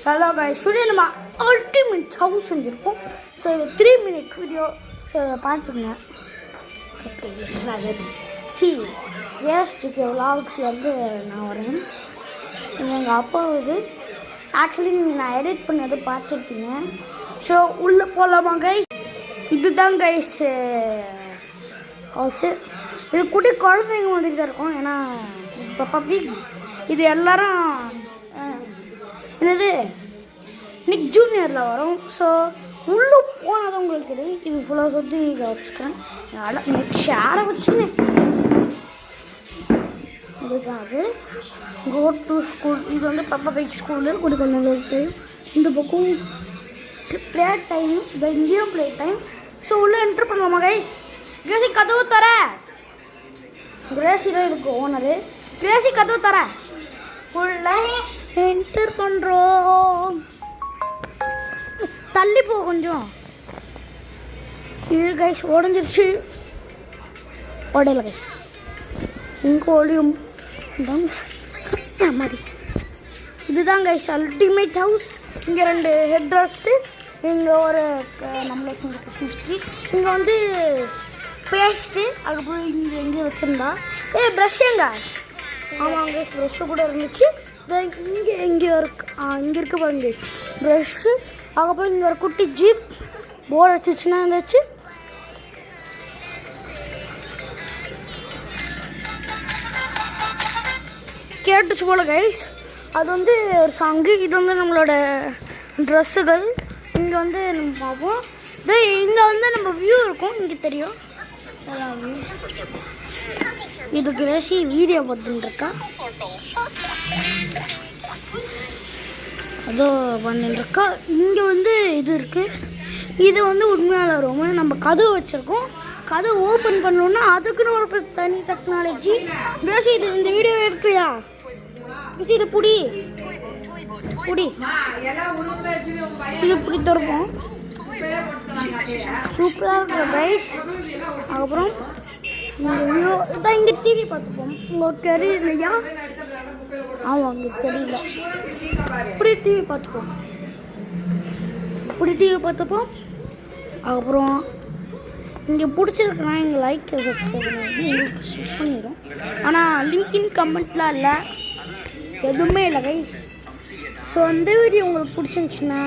Hello guys, today நம்ம ultimate house செஞ்சுருக்கோம். So இது 3 minute வீடியோ. ஸோ இதை பார்த்துங்க. ஏஎஸ்டிகே விலாக்ஸ்லேருந்து நான் வரேன். எங்கள் அப்பா இது ஆக்சுவலி நான் எடிட் பண்ணது பார்த்துருப்பீங்க. ஸோ உள்ளே போகலாமா கைஸ்? இதுதான் கைஸ் ஹவுஸு. இது குட்டி குழந்தைங்க மாதிரி தான் இருக்கும். ஏன்னா இப்போ பப்ளிக் இது எல்லாரும் என்னது நிக் ஜூனியரில் வரும். ஸோ உள்ளே போனால் தான் உங்களுக்கு தெரியும். இது ஃபுல்லாக சுற்றி இதை வச்சுக்கிறேன். நெக்ஸ்ட் ஷேரை வச்சுன்னு இதுக்காக கோ டு ஸ்கூல். இது வந்து பப்பா பைக் ஸ்கூலு கூட கொஞ்சம் தெரியும். இந்த பக்கம் ப்ளே டைம், இந்த இங்கேயும் ப்ளே டைம். ஸோ உள்ளே என்ட்ரு பண்ணுவோமா கைஸ்? கிரேசி கதவு தர. கிரேசி தான் இருக்கு ஓனரு. கிரேசி கதவு தர. உள்ளே என்டர் பண்ணுறோம். தள்ளி போ கொஞ்சம். இது கைஸ் உடஞ்சிருச்சு. உடையில கைஸ் இங்கே ஒளியும் மாதிரி. இதுதான் கைஸ் அல்டிமேட் ஹவுஸ். இங்கே 2 ஹெட் ரெஸ்ட்டு, இங்கே ஒரு நம்மளே செஞ்ச கிறிஸ்மஸ் ட்ரீ, இங்கே வந்து பேஸ்ட்டு, அதுக்கப்புறம் இங்கே எங்கேயும் வச்சுருந்தா ப்ரஷ் எங்க? ஆமாம் கைஸ், ப்ரஷ்ஷு கூட இருந்துச்சு. இங்கே எங்கேயோ இருக்கு. இங்கே இருக்க பாருங்க ப்ரஷ்ஷு. அதுக்கப்புறம் இங்கே ஒரு குட்டி ஜீப் போர் வச்சுச்சுன்னா இருந்துச்சு. கேட்டுச்சு போல கைஸ். அது வந்து ஒரு சாங்கு. இது வந்து நம்மளோட ட்ரெஸ்ஸுகள். இங்கே வந்து நம்ம பார்ப்போம். இங்கே வந்து நம்ம வியூ இருக்கும். இங்கே தெரியும் எல்லாம் வியூ. இது கிரேசி வீடியோ பார்த்துட்டுருக்கா. அதோ பண்ணிட்டுருக்கா. இங்கே வந்து இது இருக்குது. இது வந்து உண்மையான ரூமு. நம்ம கதவு வச்சுருக்கோம். கதவு ஓப்பன் பண்ணோன்னா அதுக்குன்னு ஒரு தனி டெக்னாலஜி. கிரேசி இது இந்த வீடியோ எடுக்கலையா? கிரேசி இது புடி புடி. இது இப்படி திறப்போம். சூப்பராக இருக்கிற கைஸ். அதுக்கப்புறம் இந்த வியூ இதான். இங்கே டிவி பார்த்துப்போம். உங்களுக்கு தெரியலையா? ஆமாம், உங்களுக்கு தெரியல. இப்படி டிவி பார்த்துப்போம். இப்படி டிவி பார்த்துப்போம். அதுக்கப்புறம் இங்கே பிடிச்சிருக்குன்னா எங்கள் லைக் சப்ஸ்கிரைப் பண்ணி உங்களுக்கு ஷேர் பண்ணிடும். ஆனால் லிங்க்இன் கமெண்ட்லாம் இல்லை, எதுவுமே இல்லை கைஸ். ஸோ இந்த வீடியோ உங்களுக்கு பிடிச்சிருந்துச்சுன்னா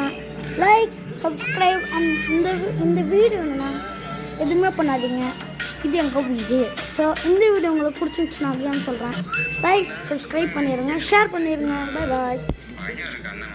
லைக், சப்ஸ்கிரைப் அண்ட் இந்த வீடியோ என்னென்னா எதுவுமே பண்ணாதீங்க. இது எங்கள் வீடியோ. ஸோ இந்த வீடியோ உங்களுக்கு பிடிச்சிருந்துச்சுன்னா அப்படின்னு சொல்கிறேன். லைக், சப்ஸ்கிரைப் பண்ணிடுங்க, ஷேர் பண்ணிடுங்க. பாய் பாய்.